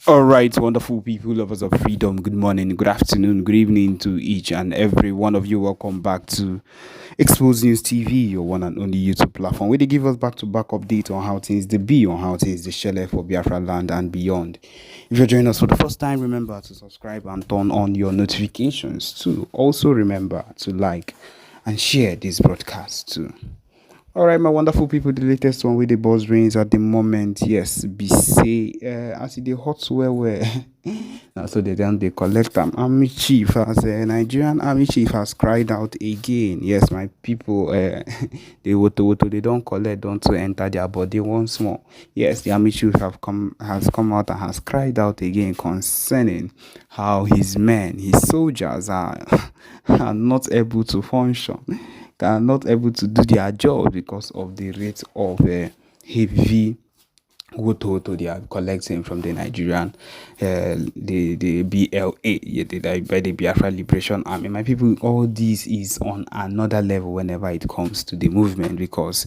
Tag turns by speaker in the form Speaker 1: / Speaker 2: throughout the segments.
Speaker 1: All right, wonderful people, lovers of freedom. Good morning, good afternoon, good evening to each and every one of you. Welcome back to Expose News TV, your one and only YouTube platform, where they give us back-to-back update on how things they be, on how things they share for Biafraland and beyond. If you're joining us for the first time, remember to subscribe and turn on your notifications too. Also, remember to like and share this broadcast too. All right, my wonderful people, the latest one with the buzz rings at the moment. Yes, be say as the hot where now so they collect army chief as Nigerian army chief has cried out again. Yes, my people, they don't collect, don't to enter their body once more. Yes, the army chief has come out and has cried out again concerning how his men, his soldiers are not able to function, are not able to do their job because of the rate of heavy woto they are collecting from the Nigerian, the BLA, yeah, by the Biafra Liberation Army. My people, all this is on another level whenever it comes to the movement, because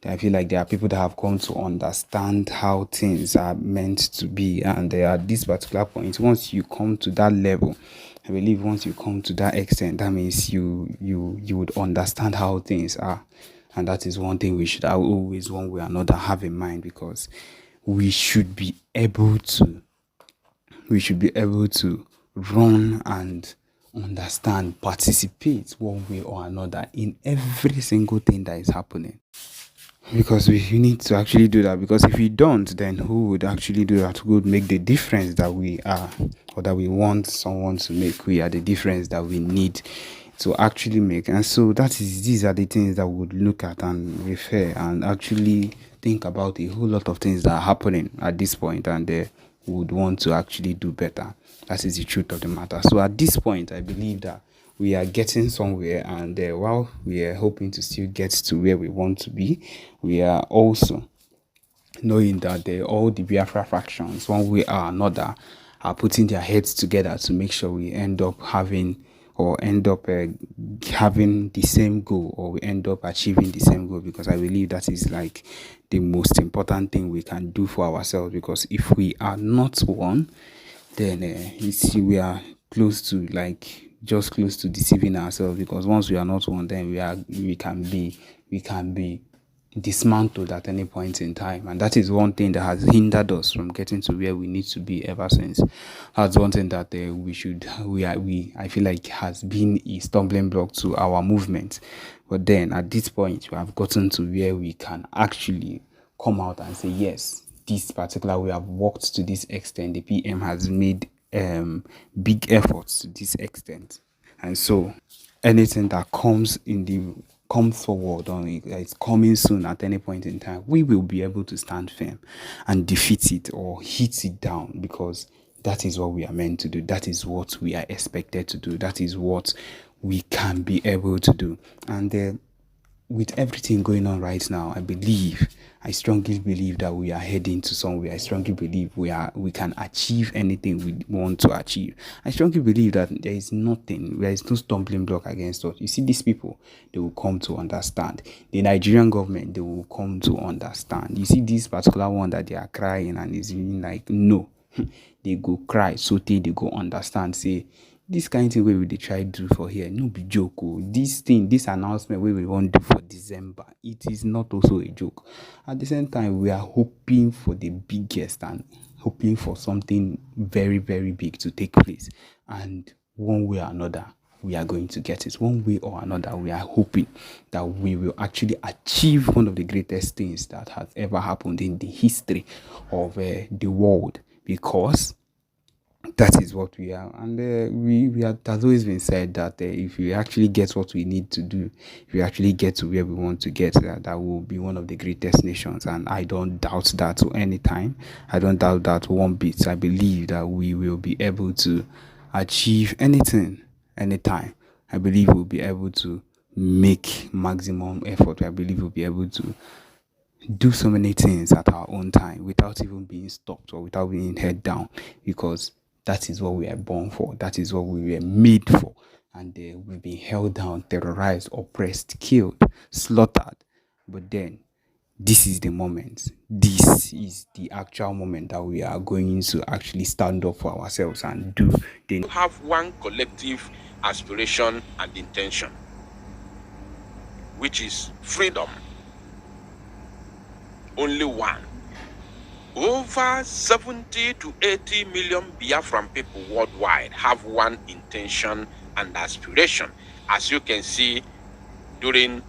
Speaker 1: I feel like there are people that have come to understand how things are meant to be, and at this particular point, once you come to that level, I believe once you come to that extent, that means you would understand how things are. And that is one thing we should always, one way or another, have in mind, because we should be able to run and understand, participate one way or another in every single thing that is happening. Because we need to actually do that. Because if we don't, then who would actually do that? Who would make the difference that we are, or that we want someone to make? We are the difference that we need to actually make. And so these are the things that we would look at and refer and actually think about a whole lot of things that are happening at this point, and would want to actually do better. That is the truth of the matter. So at this point, I believe that we are getting somewhere, and while we are hoping to still get to where we want to be, we are also knowing that all the Biafra factions, one way or another, are putting their heads together to make sure we end up having, or end up having the same goal, or we end up achieving the same goal, because I believe that is like the most important thing we can do for ourselves. Because if we are not one, then you see we are close to, like, just close to deceiving ourselves. Because once we are not one, then we can be dismantled at any point in time, and that is one thing that has hindered us from getting to where we need to be ever since. That's one thing that I feel like has been a stumbling block to our movement. But then at this point, we have gotten to where we can actually come out and say, yes, this particular we have worked to this extent. The PM has made big efforts to this extent, and so anything that comes forward, or it's coming soon at any point in time, we will be able to stand firm and defeat it or hit it down, because that is what we are meant to do. That is what we are expected to do. That is what we can be able to do. And with everything going on right now, I strongly believe that we are heading to somewhere. I strongly believe we can achieve anything we want to achieve. I strongly believe that there is no stumbling block against us. You see, these people, they will come to understand. The Nigerian government, they will come to understand. You see, this particular one that they are crying and is really like, no, they go cry, so they go understand, say, this kind of thing we dey try do for here, no be joke. Oh. This announcement we want do for December, it is not also a joke. At the same time, we are hoping for the biggest and hoping for something very, very big to take place. And one way or another, we are going to get it. One way or another, we are hoping that we will actually achieve one of the greatest things that has ever happened in the history of the world, because that is what we are. And it has always been said that if we actually get what we need to do, if we actually get to where we want to get, that will be one of the greatest nations. And I don't doubt that to any time. I don't doubt that one bit. I believe that we will be able to achieve anything, anytime. I believe we'll be able to make maximum effort. I believe we'll be able to do so many things at our own time without even being stopped or without being head down, because that is what we are born for. That is what we were made for. And we've been held down, terrorized, oppressed, killed, slaughtered. But then this is the moment. This is the actual moment that we are going to actually stand up for ourselves and do the.
Speaker 2: We have one collective aspiration and intention, which is freedom. Only one. Over 70 to 80 million Biafran people worldwide have one intention and aspiration, as you can see during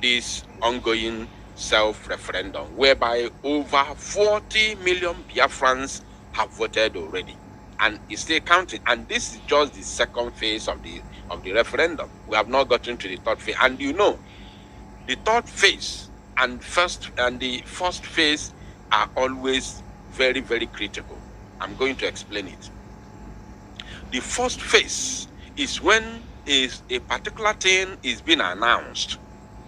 Speaker 2: this ongoing self-referendum, whereby over 40 million Biafrans have voted already, and it's still counting. And this is just the second phase of the referendum. We have not gotten to the third phase, and you know, the third phase and the first phase are always very, very critical. I'm going to explain it. The first phase is when a particular thing is being announced.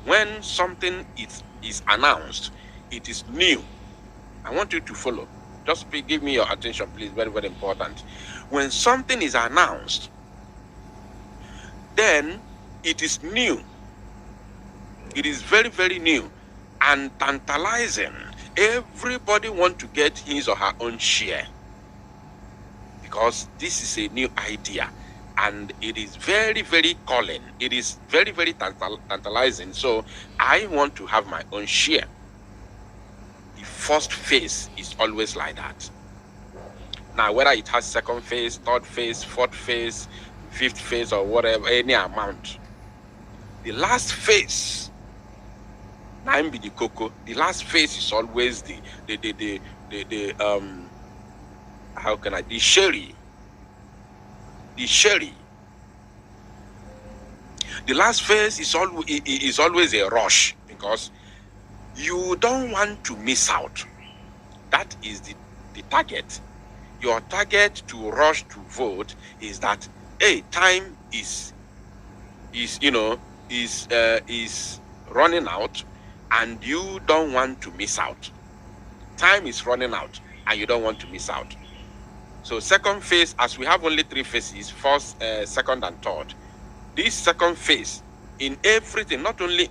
Speaker 2: When something is announced, it is new. I want you to follow. Just give me your attention, please. Very, very important. When something is announced, then it is new. It is very, very new and tantalizing. Everybody wants to get his or her own share, because this is a new idea and it is very, very calling. It is very, very tantalizing. So I want to have my own share. The first phase is always like that. Now, whether it has second phase, third phase, fourth phase, fifth phase, or whatever, any amount, the last phase, be the cocoa. The last phase is always the sherry. The sherry. The last phase is always a rush, because you don't want to miss out. That is the target. Your target to rush to vote is that, hey, time is running out, and you don't want to miss out. Time is running out, and you don't want to miss out. So second phase, as we have only three phases, first, second, and third. This second phase, in everything, not only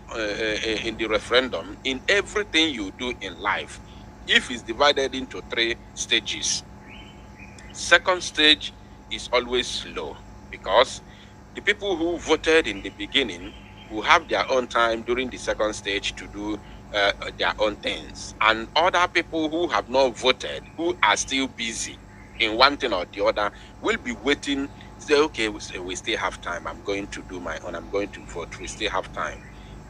Speaker 2: in the referendum, in everything you do in life, if it's divided into three stages, second stage is always slow, because the people who voted in the beginning will have their own time during the second stage to do their own things. And other people who have not voted, who are still busy in one thing or the other, will be waiting, say, okay, we still have time. I'm going to do my own. I'm going to vote. We still have time.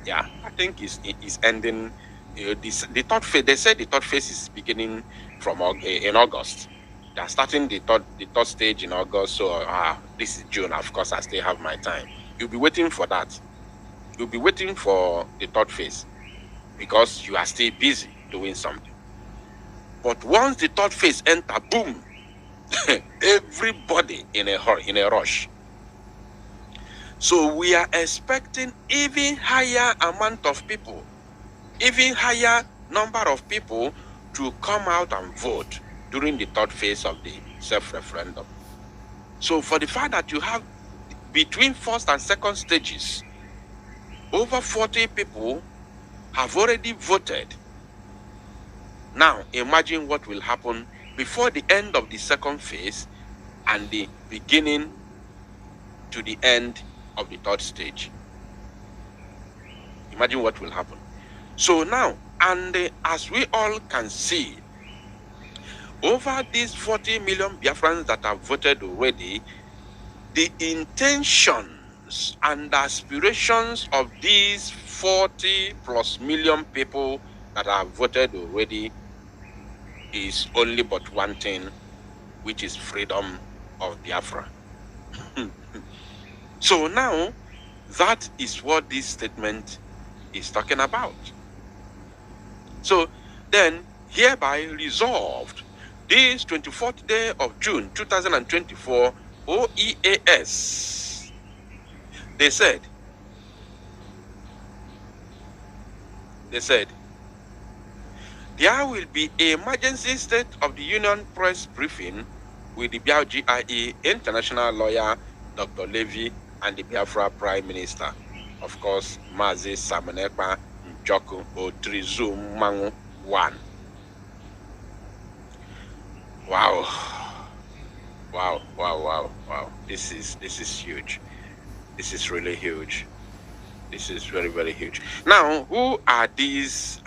Speaker 2: Yeah, I think it's ending. The third phase, they said the third phase is beginning from in August. They're starting the third stage in August. So this is June. Of course, I still have my time. You'll be waiting for that. You'll be waiting for the third phase, because you are still busy doing something. But once the third phase enter, boom, everybody in a hurry, in a rush. So we are expecting even higher amount of people, even higher number of people to come out and vote during the third phase of the self-referendum. So for the fact that you have between first and second stages, over 40 people have already voted. Now, imagine what will happen before the end of the second phase and the beginning to the end of the third stage. Imagine what will happen. So now, and as we all can see, over these 40 million Biafrans that have voted already, the intentions and aspirations of these 40 plus million people that have voted already is only but one thing, which is freedom of Biafra. So now, that is what this statement is talking about. So then, hereby resolved, this 24th day of June 2024, OEAS, they said, there will be an emergency state of the Union press briefing with the BIAGIE international lawyer, Dr. Levy, and the Biafra Prime Minister, of course, Mazi Ekpa, Ojoku Otrizum Mangu 1. Wow. Wow, wow, wow, wow. This is huge. This is really huge. This is very, very huge. Now, who are these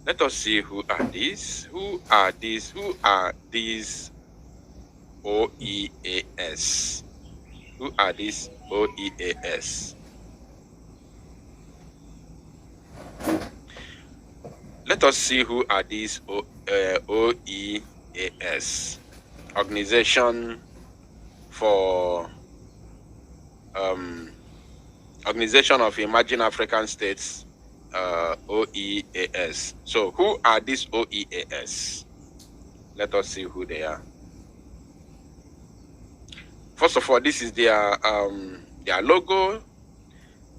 Speaker 2: let us see who are these. Who are these OEAS? Who are these OEAS? Let us see who are these OEAS. Organization for Organization of Emerging African States, OEAS. So who are these OEAS? Let us see who they are. First of all, this is their logo.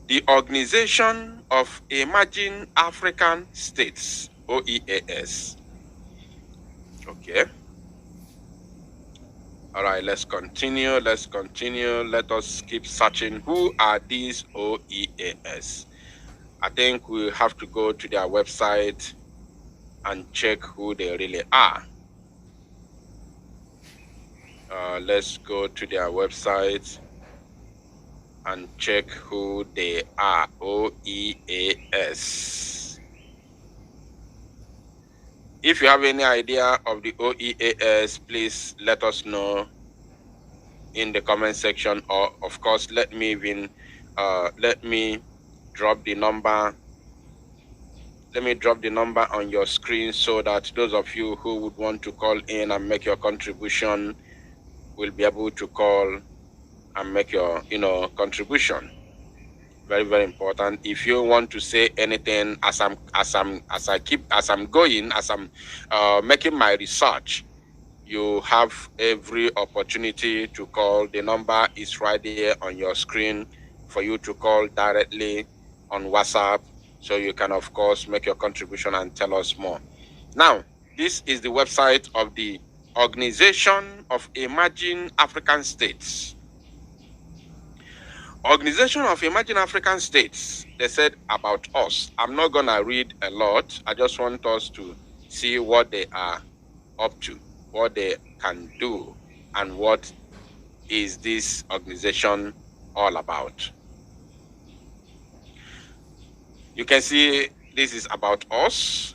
Speaker 2: The Organization of Emerging African States, OEAS. Okay. All right, let's continue. Let's continue. Let us keep searching. Who are these OEAS? I think we have to go to their website and check who they really are. Let's go to their website and check who they are. OEAS. If you have any idea of the OEAS, please let us know in the comment section, or of course let me drop the number. Let me drop the number on your screen so that those of you who would want to call in and make your contribution will be able to call and make your contribution. Very, very important. If you want to say anything as I'm making my research, you have every opportunity to call. The number is right there on your screen for you to call directly on WhatsApp, so you can of course make your contribution and tell us more. Now, this is the website of the Organization of Emerging African States. Organization of Emerging African States, they said about us. I'm not gonna read a lot. I just want us to see what they are up to, what they can do, and what is this organization all about. You can see this is about us.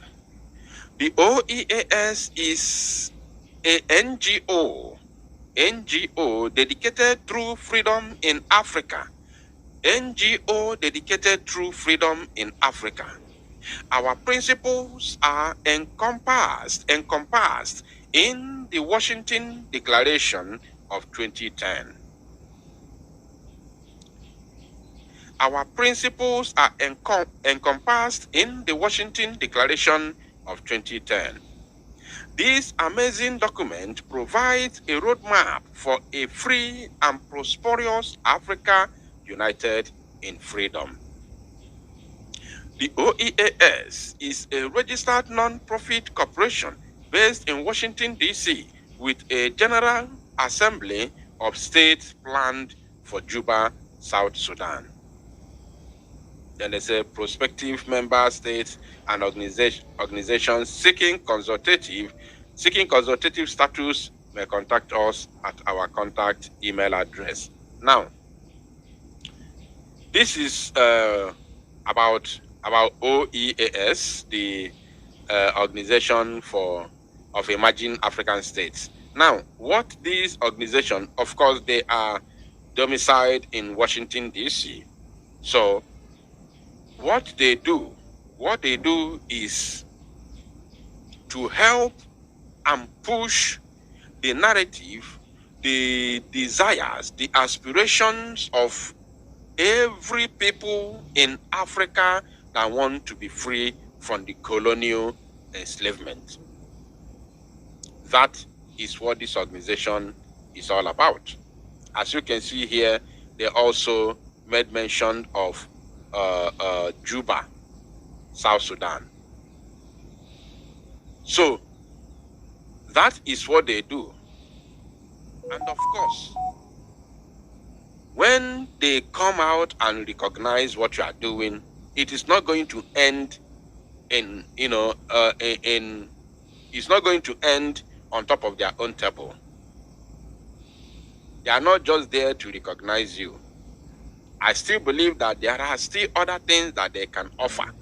Speaker 2: The OEAS is a NGO dedicated to freedom in Africa. NGO dedicated to freedom in Africa. Our principles are encompassed in the Washington Declaration of 2010. Our principles are encompassed in the Washington Declaration of 2010. This amazing document provides a roadmap for a free and prosperous Africa united in freedom. The OEAS is a registered non-profit corporation based in Washington, D.C., with a General Assembly of States planned for Juba, South Sudan. Then there's a prospective member states and organizations seeking consultative status may contact us at our contact email address. Now, this is about OEAS, the Organization of Emerging African States. Now, what these organizations, of course, they are domiciled in Washington, D.C. So, what they do is to help and push the narrative, the desires, the aspirations of every people in Africa that want to be free from the colonial enslavement. That is what this organization is all about. As you can see here, they also made mention of Juba, South Sudan. So that is what they do. And of course, when they come out and recognize what you are doing, it is not going to end in, it's not going to end on top of their own table. They are not just there to recognize you. I still believe that there are still other things that they can offer.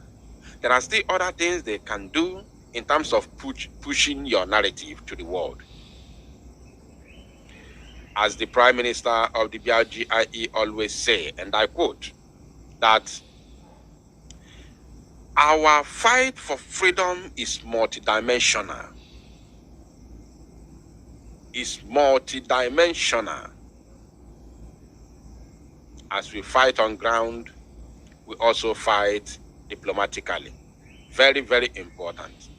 Speaker 2: There are still other things they can do in terms of pushing your narrative to the world. As the Prime Minister of the BRGIE always say, and I quote, that our fight for freedom is multidimensional. Is multidimensional. As we fight on ground, we also fight diplomatically. Very, very important.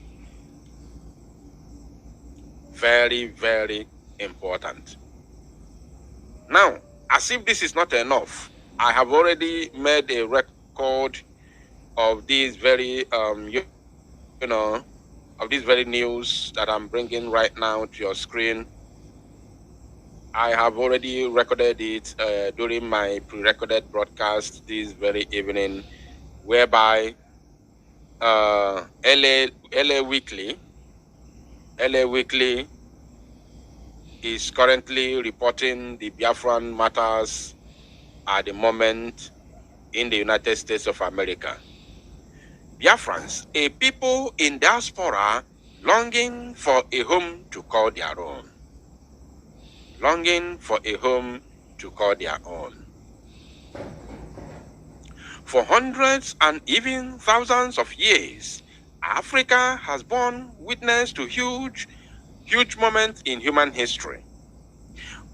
Speaker 2: Very, very important. Now, as if this is not enough, I have already made a record of these very, of this very news that I'm bringing right now to your screen. I have already recorded it during my pre-recorded broadcast this very evening, whereby LA Weekly is currently reporting the Biafran matters at the moment in the United States of America. Biafrans, a people in diaspora longing for a home to call their own. Longing for a home to call their own. For hundreds and even thousands of years, Africa has borne witness to huge moments in human history.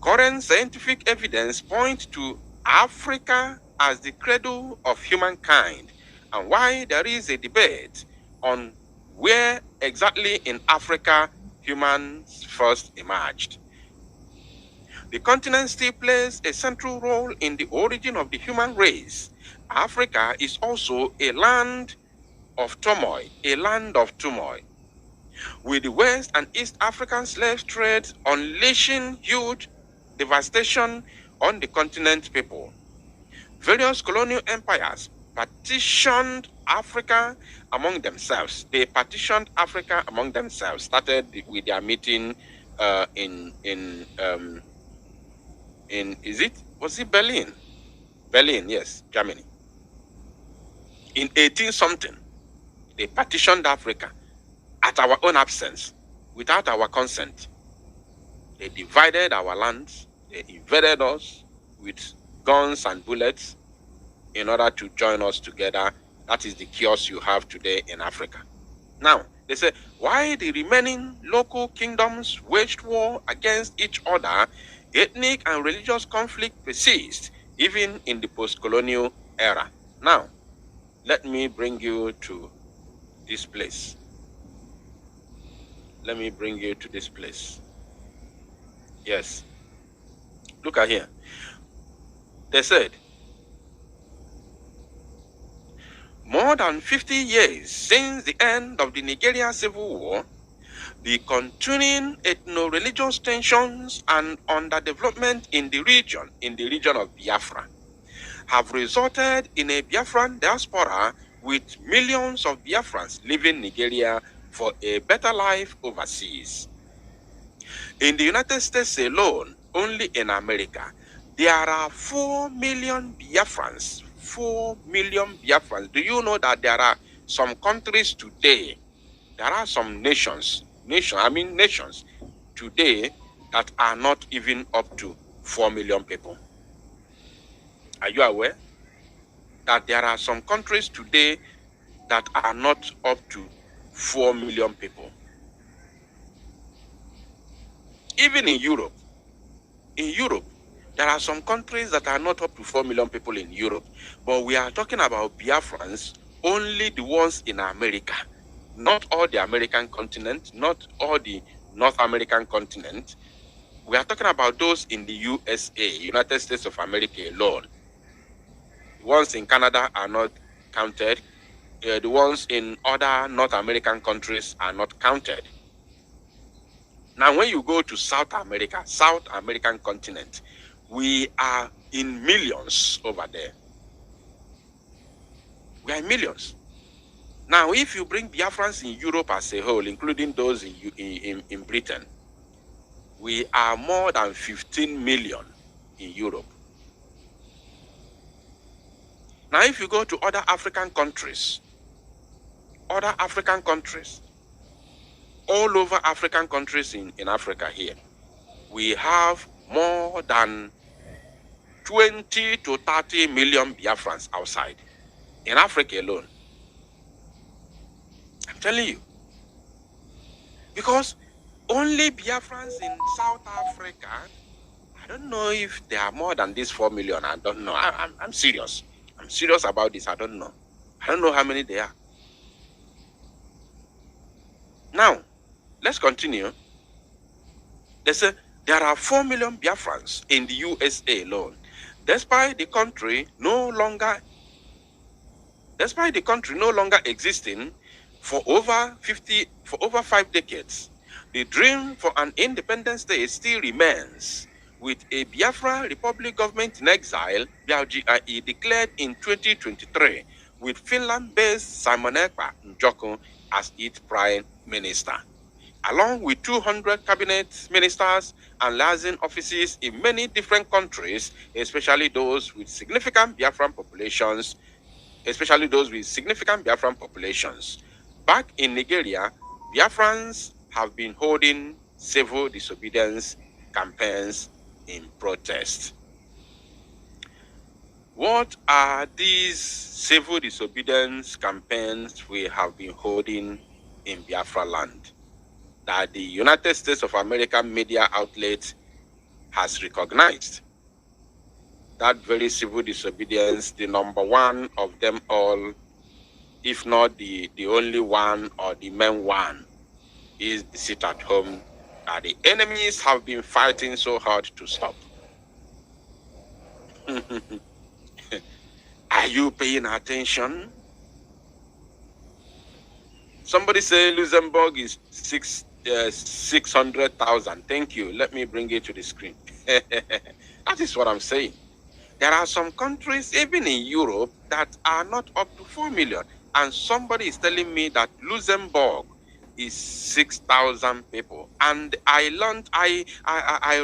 Speaker 2: Current scientific evidence points to Africa as the cradle of humankind, and why there is a debate on where exactly in Africa humans first emerged. The continent still plays a central role in the origin of the human race. Africa is also a land of turmoil, with the West and East African slave trade unleashing huge devastation on the continent people. Various colonial empires partitioned Africa among themselves. They partitioned Africa among themselves, started with their meeting was it Berlin? Berlin, yes, Germany. In 18-something, they partitioned Africa at our own absence, without our consent. They divided our lands, they invaded us with guns and bullets in order to join us together. That is the chaos you have today in Africa. Now, they say, why the remaining local kingdoms waged war against each other, ethnic and religious conflict persists even in the post-colonial era. Now, let me bring you to this place. Let me bring you to this place. Yes. Look at here. They said, more than 50 years since the end of the Nigerian Civil War, the continuing ethno-religious tensions and underdevelopment in the region of Biafra, have resulted in a Biafran diaspora with millions of Biafrans leaving Nigeria for a better life overseas. In the United States alone, only in America, there are 4 million Biafrans. 4 million Biafrans. Do you know that there are some countries today, there are some nations today that are not even up to 4 million people? Are you aware that there are some countries today that are not up to 4 million people? Even in Europe, there are some countries that are not up to 4 million people in Europe. But we are talking about Biafrans, only the ones in America. Not all the American continent, not all the North American continent. We are talking about those in the USA, United States of America alone. The ones in Canada are not counted. The ones in other North American countries are not counted. Now, when you go to South American continent, we are in millions over there. We are in millions. Now, if you bring Biafrans in Europe as a whole, including those in Britain, we are more than 15 million in Europe. Now, if you go to other African countries, all over African countries in Africa here, we have more than 20 to 30 million Biafrans outside, in Africa alone. I'm telling you. Because only Biafrans in South Africa, I don't know if there are more than this 4 million. I don't know. I'm serious. I'm serious about this. I don't know. I don't know how many there are. Now, let's continue. They say there are 4 million Biafrans in the USA alone, despite the country no longer existing for over 5 decades. The dream for an independent state still remains, with a Biafra Republic government in exile, BRGIE, declared in 2023, with Finland-based Simon Ekpa as its prime minister, along with 200 cabinet ministers and liaison offices in many different countries, especially those with significant Biafran populations. Back in Nigeria, Biafrans have been holding civil disobedience campaigns in protest. What are these civil disobedience campaigns we have been holding in Biafraland that the United States of America media outlet has recognized? That very civil disobedience, the number one of them all, if not the only one or the main one, is the sit at home that the enemies have been fighting so hard to stop. Are you paying attention? Somebody say Luxembourg is 600,000. Thank you. Let me bring it to the screen. That is what I'm saying. There are some countries, even in Europe, that are not up to 4 million. And somebody is telling me that Luxembourg is 6,000 people. And I learned, I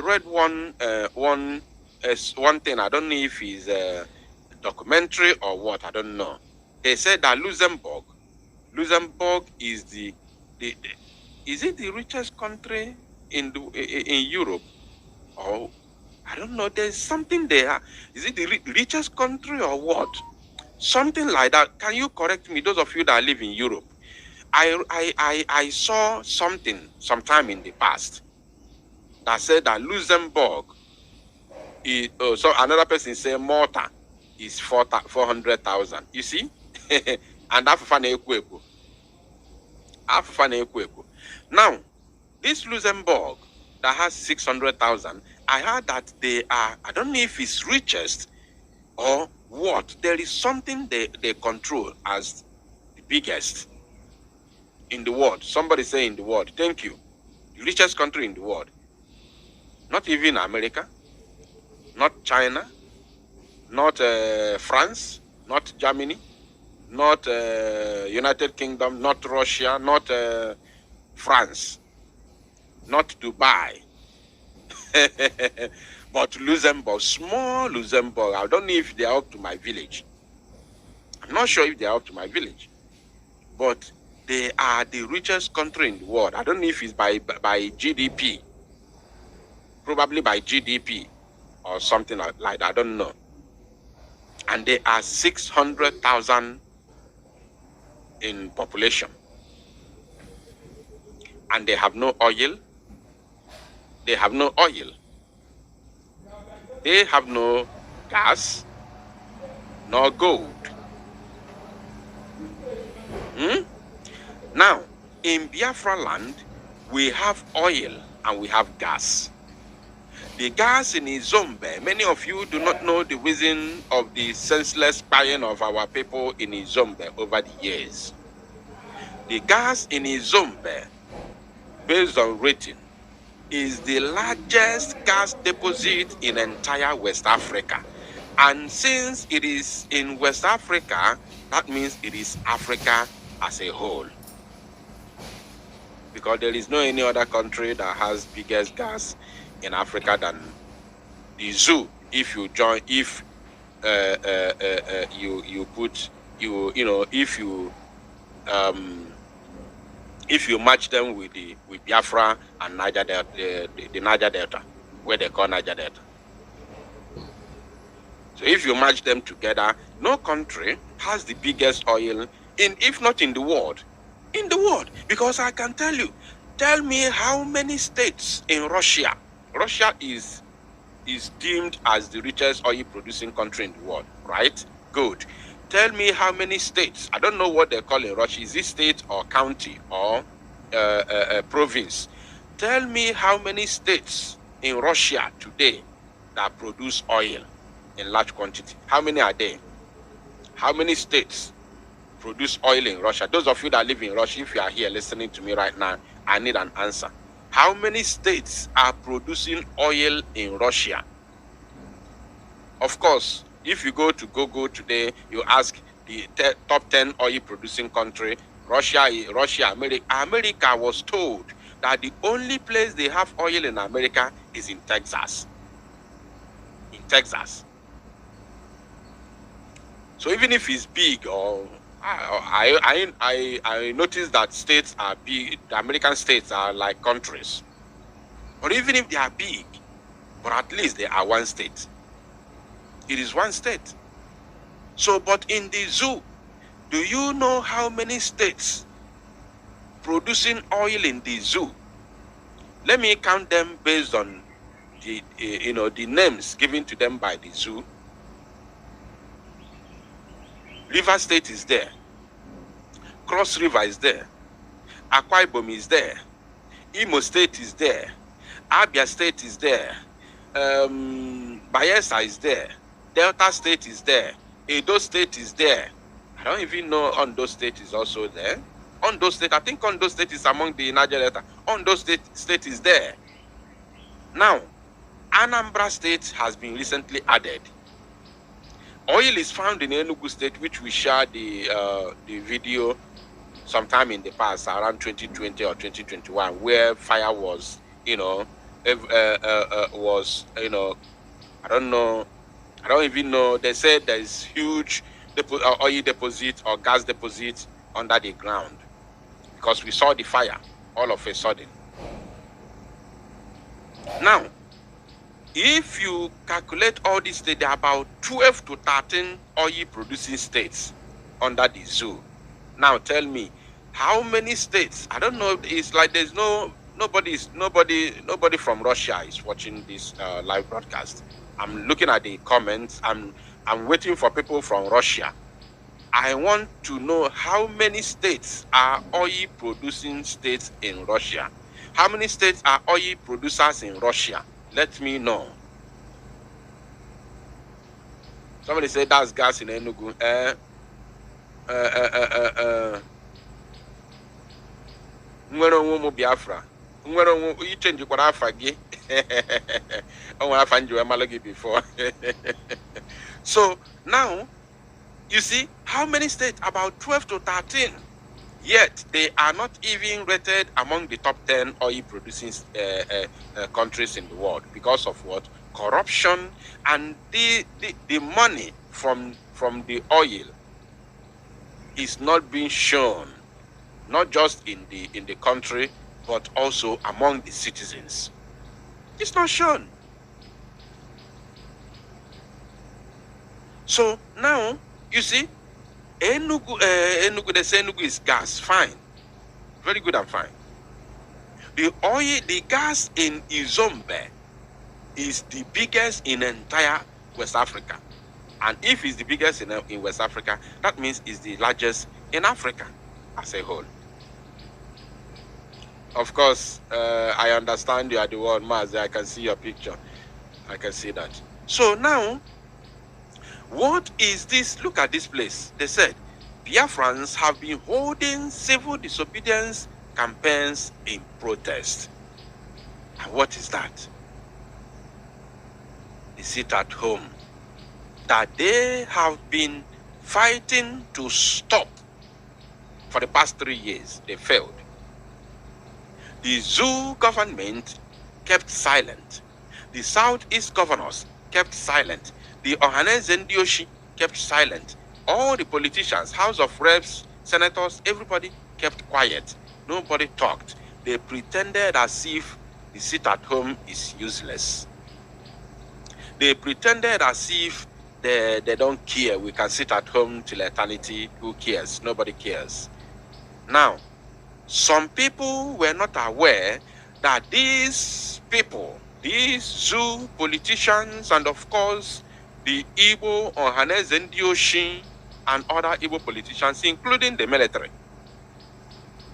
Speaker 2: read one thing. I don't know if it's a documentary or what. I don't know. They said that Luxembourg is is it the richest country in Europe? Or I don't know. There's something there. Is it the richest country or what? Something like that. Can you correct me, those of you that live in Europe? I saw something sometime in the past that said that Luxembourg is, so another person say Malta is 400,000. You see? And now, this Luxembourg that has 600,000, I heard that they are, I don't know if it's richest or what. There is something they control as the biggest in the world. Somebody say in the world. Thank you. The richest country in the world. Not even America, not China, not France, not Germany, not United Kingdom, not Russia, not France, not Dubai. But Luxembourg, small Luxembourg, I don't know if they are up to my village. I'm not sure if they are up to my village. But they are the richest country in the world. I don't know if it's by GDP. Probably by GDP or something like that. I don't know. And they are 600,000 in population. And they have no oil. They have no oil. They have no gas, no gold. Now, in Biafraland, we have oil and we have gas. The gas in Izombe, many of you do not know the reason of the senseless buying of our people in Izombe over the years. The gas in Izombe, based on rating, is the largest gas deposit in entire West Africa. And since it is in West Africa, that means it is Africa as a whole. Because there is no any other country that has biggest gas in Africa than the zoo. If you join, if if you match them with Biafra and Niger Delta, the Niger Delta, where they call Niger Delta. So if you match them together, no country has the biggest oil if not in the world. In the world. Because I can tell you, tell me how many states in Russia. Russia is deemed as the richest oil producing country in the world, right? Good. Tell me how many states. I don't know what they call in Russia. Is it state or county or province? Tell me how many states in Russia today that produce oil in large quantity. How many are there? How many states produce oil in Russia? Those of you that live in Russia, if you are here listening to me right now, I need an answer. How many states are producing oil in Russia? Of course, if you go to Google today, you ask the top 10 oil producing country, Russia, America. America was told that the only place they have oil in America is in Texas. In Texas. So even if it's big, or I noticed that states are big, the American states are like countries. But even if they are big, but at least they are one state. It is one state. So, but in the zoo, do you know how many states producing oil in the zoo? Let me count them based on the the names given to them by the zoo. River State is there. Cross River is there. Akwa Ibom is there. Imo State is there. Abia State is there. Bayelsa is there. Delta State is there. Edo State is there. I don't even know Ondo State is also there. Ondo State, I think Ondo State is among the Niger Delta. Ondo State is there. Now, Anambra State has been recently added. Oil is found in Enugu State, which we shared the video sometime in the past, around 2020 or 2021, where fire was, I don't even know. They said there is huge oil deposit or gas deposit under the ground because we saw the fire all of a sudden. Now, if you calculate all these states, there are about 12 to 13 oil producing states under the zoo. Now tell me, how many states? I don't know. It's like there's nobody from Russia is watching this live broadcast. I'm looking at the comments. I'm waiting for people from Russia. I want to know how many states are oil producing states in Russia. How many states are oil producers in Russia? Let me know. Somebody said that's gas in Enugu. Nwere onwe mu Biafra. Nwere onwe you change kwara afa gi. Onwe afa njiwe malogi before. So now you see how many states? About 12 to 13. Yet they are not even rated among the top 10 oil producing countries in the world because of what? Corruption, and the money from the oil is not being shown, not just in the country, but also among the citizens. It's not shown. So now you see, Enugu, they say Enugu is gas, fine, very good and fine. The oil, the gas in Izombe is the biggest in entire West Africa. And if it's the biggest in West Africa, that means it's the largest in Africa as a whole. Of course, I understand you are the one, Mazi. I can see your picture. I can see that. So now, what is this? Look at this place. They said, Biafrans have been holding civil disobedience campaigns in protest. And what is that? They sit at home that they have been fighting to stop for the past 3 years. They failed. The zoo government kept silent. The Southeast governors kept silent. The Ohanes Ndioshi kept silent. All the politicians, House of Reps, senators, everybody kept quiet. Nobody talked. They pretended as if the sit at home is useless. They pretended as if they don't care. We can sit at home till eternity. Who cares? Nobody cares. Now, some people were not aware that these people, these zoo politicians, and of course, the Igbo, Ohanes Ndioshi, and other Igbo politicians, including the military,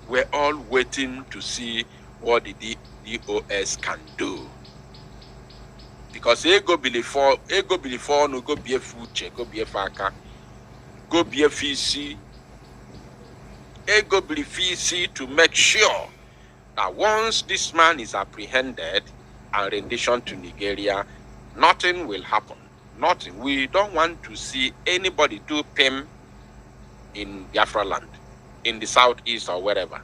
Speaker 2: were all waiting to see what the DOS can do. Because ego before no go be a future, go be a faka, go be a fisi, ego fisi to make sure that once this man is apprehended and rendition to Nigeria, nothing will happen. Nothing. We don't want to see anybody do PIM in Biafraland, in the southeast or wherever.